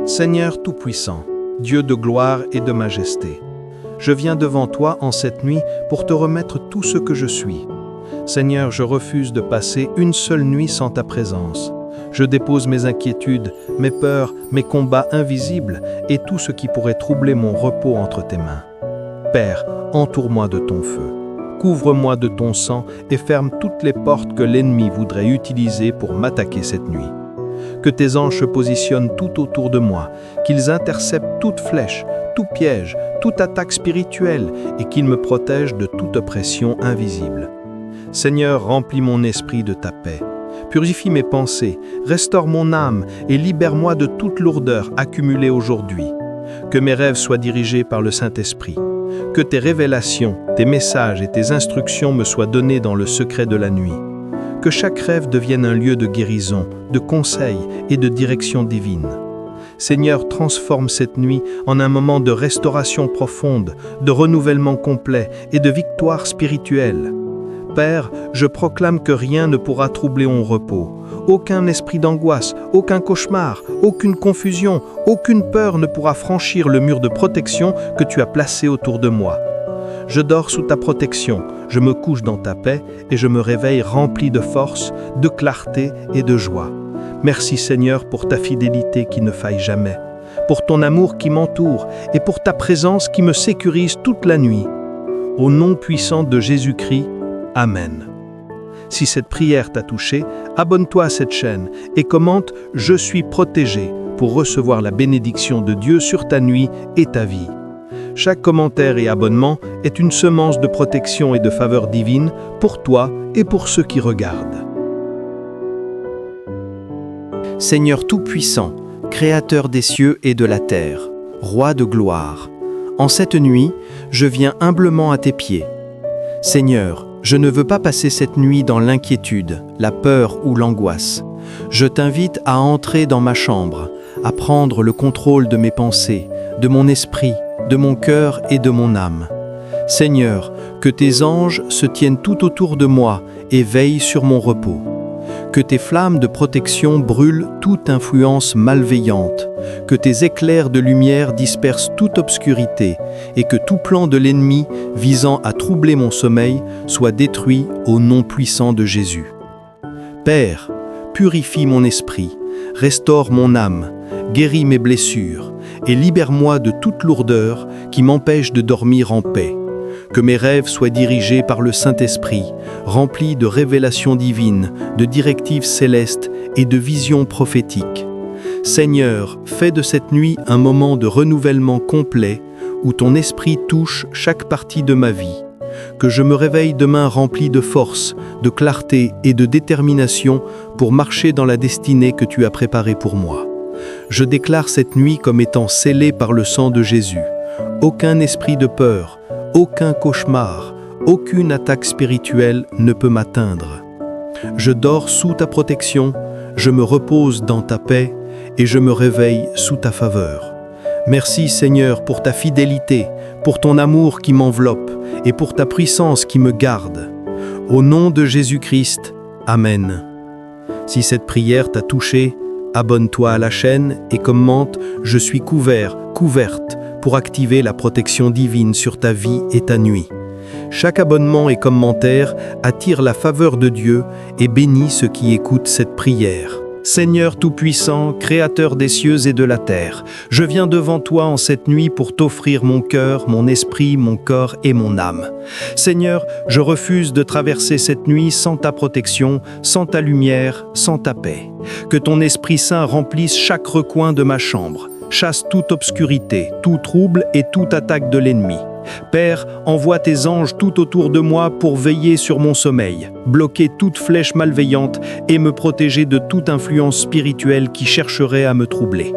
Seigneur Tout-Puissant, Dieu de gloire et de majesté, je viens devant toi en cette nuit pour te remettre tout ce que je suis. Seigneur, je refuse de passer une seule nuit sans ta présence. Je dépose mes inquiétudes, mes peurs, mes combats invisibles et tout ce qui pourrait troubler mon repos entre tes mains. Père, entoure-moi de ton feu. Couvre-moi de ton sang et ferme toutes les portes que l'ennemi voudrait utiliser pour m'attaquer cette nuit. Que tes anges se positionnent tout autour de moi, qu'ils interceptent toute flèche, tout piège, toute attaque spirituelle et qu'ils me protègent de toute oppression invisible. Seigneur, remplis mon esprit de ta paix. Purifie mes pensées, restaure mon âme et libère-moi de toute lourdeur accumulée aujourd'hui. Que mes rêves soient dirigés par le Saint-Esprit. Que tes révélations, tes messages et tes instructions me soient donnés dans le secret de la nuit. Que chaque rêve devienne un lieu de guérison, de conseil et de direction divine. Seigneur, transforme cette nuit en un moment de restauration profonde, de renouvellement complet et de victoire spirituelle. Père, je proclame que rien ne pourra troubler mon repos. Aucun esprit d'angoisse, aucun cauchemar, aucune confusion, aucune peur ne pourra franchir le mur de protection que tu as placé autour de moi. Je dors sous ta protection, je me couche dans ta paix et je me réveille rempli de force, de clarté et de joie. Merci Seigneur pour ta fidélité qui ne faille jamais, pour ton amour qui m'entoure et pour ta présence qui me sécurise toute la nuit. Au nom puissant de Jésus-Christ, Amen. Si cette prière t'a touché, abonne-toi à cette chaîne et commente « Je suis protégé » pour recevoir la bénédiction de Dieu sur ta nuit et ta vie. Chaque commentaire et abonnement est une semence de protection et de faveur divine pour toi et pour ceux qui regardent. Seigneur Tout-Puissant, Créateur des cieux et de la terre, Roi de gloire, en cette nuit, je viens humblement à tes pieds. Seigneur, je ne veux pas passer cette nuit dans l'inquiétude, la peur ou l'angoisse. Je t'invite à entrer dans ma chambre, à prendre le contrôle de mes pensées, de mon esprit, de mon cœur et de mon âme. Seigneur, que tes anges se tiennent tout autour de moi et veillent sur mon repos. Que tes flammes de protection brûlent toute influence malveillante, que tes éclairs de lumière dispersent toute obscurité et que tout plan de l'ennemi visant à troubler mon sommeil soit détruit au nom puissant de Jésus. Père, purifie mon esprit, restaure mon âme, guéris mes blessures et libère-moi de toute lourdeur qui m'empêche de dormir en paix. Que mes rêves soient dirigés par le Saint-Esprit, remplis de révélations divines, de directives célestes et de visions prophétiques. Seigneur, fais de cette nuit un moment de renouvellement complet où ton esprit touche chaque partie de ma vie. Que je me réveille demain rempli de force, de clarté et de détermination pour marcher dans la destinée que tu as préparée pour moi. Je déclare cette nuit comme étant scellée par le sang de Jésus. Aucun esprit de peur, aucun cauchemar, aucune attaque spirituelle ne peut m'atteindre. Je dors sous ta protection, je me repose dans ta paix et je me réveille sous ta faveur. Merci Seigneur pour ta fidélité, pour ton amour qui m'enveloppe et pour ta puissance qui me garde. Au nom de Jésus-Christ, Amen. Si cette prière t'a touché, abonne-toi à la chaîne et commente « Je suis couvert, couverte » pour activer la protection divine sur ta vie et ta nuit. Chaque abonnement et commentaire attire la faveur de Dieu et bénit ceux qui écoutent cette prière. Seigneur Tout-Puissant, Créateur des cieux et de la terre, je viens devant toi en cette nuit pour t'offrir mon cœur, mon esprit, mon corps et mon âme. Seigneur, je refuse de traverser cette nuit sans ta protection, sans ta lumière, sans ta paix. Que ton Esprit Saint remplisse chaque recoin de ma chambre. Chasse toute obscurité, tout trouble et toute attaque de l'ennemi. Père, envoie tes anges tout autour de moi pour veiller sur mon sommeil, bloquer toute flèche malveillante et me protéger de toute influence spirituelle qui chercherait à me troubler.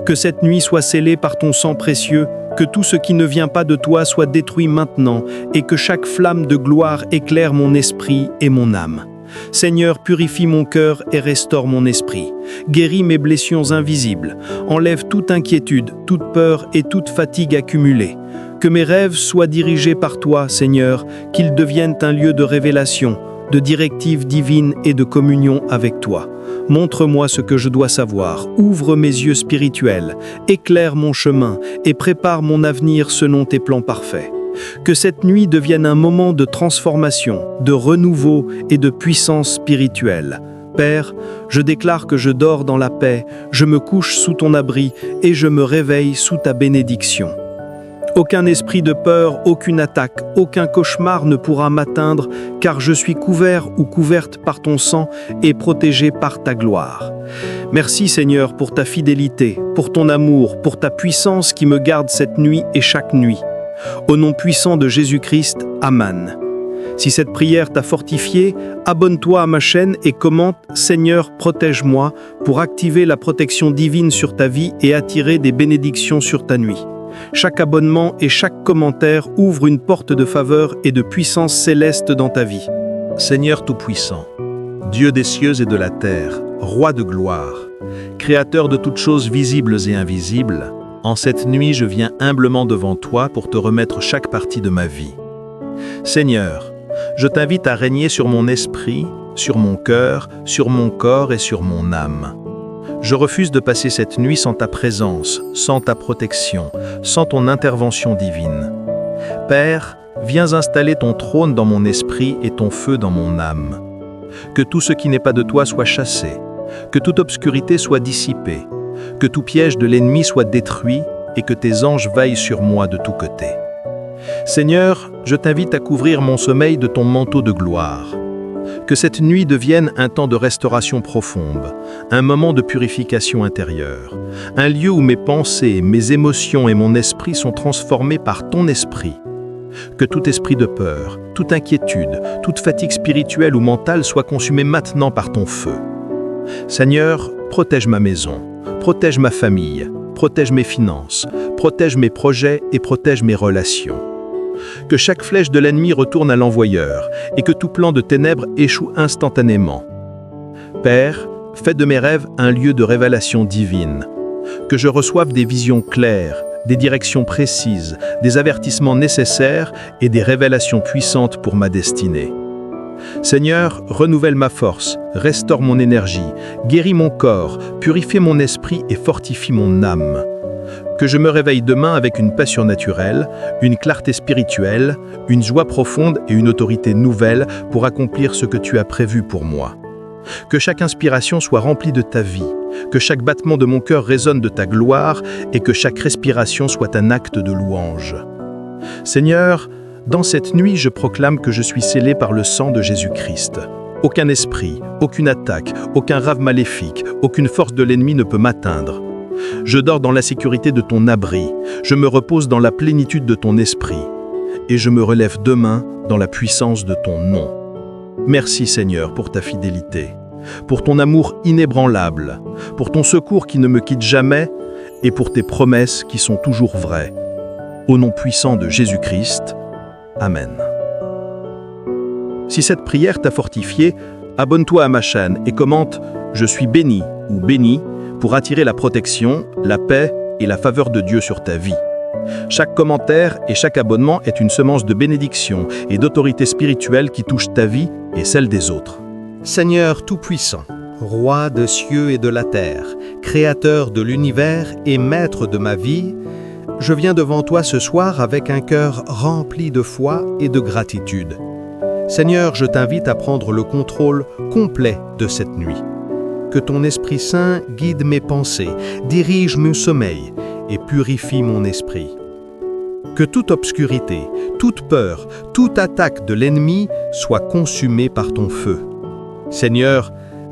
Que cette nuit soit scellée par ton sang précieux, que tout ce qui ne vient pas de toi soit détruit maintenant et que chaque flamme de gloire éclaire mon esprit et mon âme. Seigneur, purifie mon cœur et restaure mon esprit. Guéris mes blessures invisibles. Enlève toute inquiétude, toute peur et toute fatigue accumulée. Que mes rêves soient dirigés par toi, Seigneur, qu'ils deviennent un lieu de révélation, de directives divines et de communion avec toi. Montre-moi ce que je dois savoir, ouvre mes yeux spirituels, éclaire mon chemin et prépare mon avenir selon tes plans parfaits. Que cette nuit devienne un moment de transformation, de renouveau et de puissance spirituelle. Père, je déclare que je dors dans la paix, je me couche sous ton abri et je me réveille sous ta bénédiction. Aucun esprit de peur, aucune attaque, aucun cauchemar ne pourra m'atteindre, car je suis couvert ou couverte par ton sang et protégé par ta gloire. Merci Seigneur pour ta fidélité, pour ton amour, pour ta puissance qui me garde cette nuit et chaque nuit. Au nom puissant de Jésus-Christ, Amen. Si cette prière t'a fortifié, abonne-toi à ma chaîne et commente « Seigneur, protège-moi » pour activer la protection divine sur ta vie et attirer des bénédictions sur ta nuit. Chaque abonnement et chaque commentaire ouvre une porte de faveur et de puissance céleste dans ta vie. Seigneur Tout-Puissant, Dieu des cieux et de la terre, Roi de gloire, Créateur de toutes choses visibles et invisibles, en cette nuit je viens humblement devant toi pour te remettre chaque partie de ma vie. Seigneur, je t'invite à régner sur mon esprit, sur mon cœur, sur mon corps et sur mon âme. Je refuse de passer cette nuit sans ta présence, sans ta protection, sans ton intervention divine. Père, viens installer ton trône dans mon esprit et ton feu dans mon âme. Que tout ce qui n'est pas de toi soit chassé, que toute obscurité soit dissipée, que tout piège de l'ennemi soit détruit et que tes anges veillent sur moi de tous côtés. Seigneur, je t'invite à couvrir mon sommeil de ton manteau de gloire. Que cette nuit devienne un temps de restauration profonde, un moment de purification intérieure, un lieu où mes pensées, mes émotions et mon esprit sont transformés par ton esprit. Que tout esprit de peur, toute inquiétude, toute fatigue spirituelle ou mentale soit consumée maintenant par ton feu. Seigneur, protège ma maison, protège ma famille, protège mes finances, protège mes projets et protège mes relations. Que chaque flèche de l'ennemi retourne à l'envoyeur et que tout plan de ténèbres échoue instantanément. Père, fais de mes rêves un lieu de révélation divine. Que je reçoive des visions claires, des directions précises, des avertissements nécessaires et des révélations puissantes pour ma destinée. Seigneur, renouvelle ma force, restaure mon énergie, guéris mon corps, purifie mon esprit et fortifie mon âme. Que je me réveille demain avec une passion naturelle, une clarté spirituelle, une joie profonde et une autorité nouvelle pour accomplir ce que tu as prévu pour moi. Que chaque inspiration soit remplie de ta vie, que chaque battement de mon cœur résonne de ta gloire et que chaque respiration soit un acte de louange. Seigneur, dans cette nuit, je proclame que je suis scellé par le sang de Jésus-Christ. Aucun esprit, aucune attaque, aucun rave maléfique, aucune force de l'ennemi ne peut m'atteindre. Je dors dans la sécurité de ton abri, je me repose dans la plénitude de ton esprit, et je me relève demain dans la puissance de ton nom. Merci Seigneur pour ta fidélité, pour ton amour inébranlable, pour ton secours qui ne me quitte jamais, et pour tes promesses qui sont toujours vraies. Au nom puissant de Jésus-Christ, Amen. Si cette prière t'a fortifié, abonne-toi à ma chaîne et commente « Je suis béni » ou « béni » pour attirer la protection, la paix et la faveur de Dieu sur ta vie. Chaque commentaire et chaque abonnement est une semence de bénédiction et d'autorité spirituelle qui touche ta vie et celle des autres. Seigneur Tout-Puissant, Roi des cieux et de la terre, Créateur de l'univers et Maître de ma vie, je viens devant toi ce soir avec un cœur rempli de foi et de gratitude. Seigneur, je t'invite à prendre le contrôle complet de cette nuit. Que ton Esprit Saint guide mes pensées, dirige mon sommeil et purifie mon esprit. Que toute obscurité, toute peur, toute attaque de l'ennemi soit consumée par ton feu. Seigneur,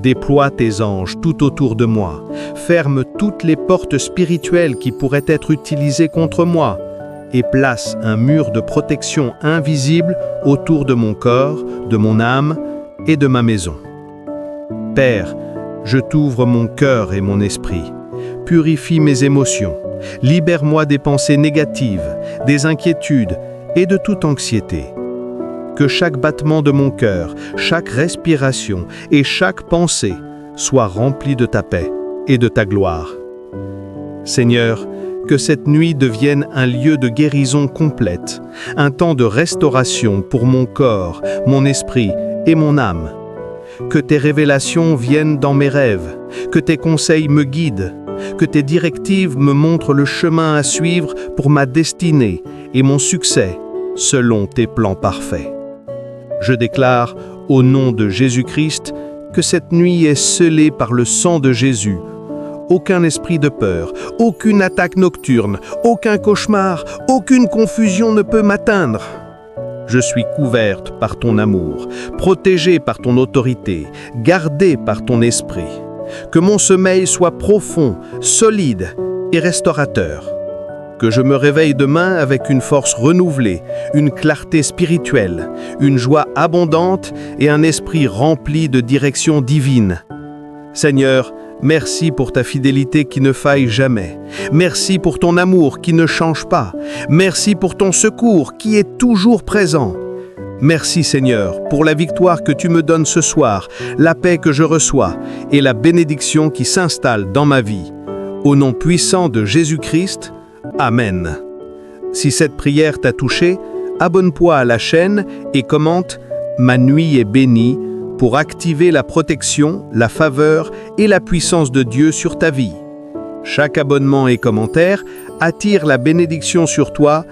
déploie tes anges tout autour de moi, ferme toutes les portes spirituelles qui pourraient être utilisées contre moi et place un mur de protection invisible autour de mon corps, de mon âme et de ma maison. Père, je t'ouvre mon cœur et mon esprit. Purifie mes émotions. Libère-moi des pensées négatives, des inquiétudes et de toute anxiété. Que chaque battement de mon cœur, chaque respiration et chaque pensée soient remplis de ta paix et de ta gloire. Seigneur, que cette nuit devienne un lieu de guérison complète, un temps de restauration pour mon corps, mon esprit et mon âme. Que tes révélations viennent dans mes rêves, que tes conseils me guident, que tes directives me montrent le chemin à suivre pour ma destinée et mon succès, selon tes plans parfaits. Je déclare, au nom de Jésus-Christ, que cette nuit est scellée par le sang de Jésus. Aucun esprit de peur, aucune attaque nocturne, aucun cauchemar, aucune confusion ne peut m'atteindre. Je suis couverte par ton amour, protégée par ton autorité, gardée par ton esprit. Que mon sommeil soit profond, solide et restaurateur. Que je me réveille demain avec une force renouvelée, une clarté spirituelle, une joie abondante et un esprit rempli de direction divine. Seigneur, merci pour ta fidélité qui ne faille jamais. Merci pour ton amour qui ne change pas. Merci pour ton secours qui est toujours présent. Merci Seigneur pour la victoire que tu me donnes ce soir, la paix que je reçois et la bénédiction qui s'installe dans ma vie. Au nom puissant de Jésus-Christ, Amen. Si cette prière t'a touché, abonne-toi à la chaîne et commente « Ma nuit est bénie » pour activer la protection, la faveur et la puissance de Dieu sur ta vie. Chaque abonnement et commentaire attire la bénédiction sur toi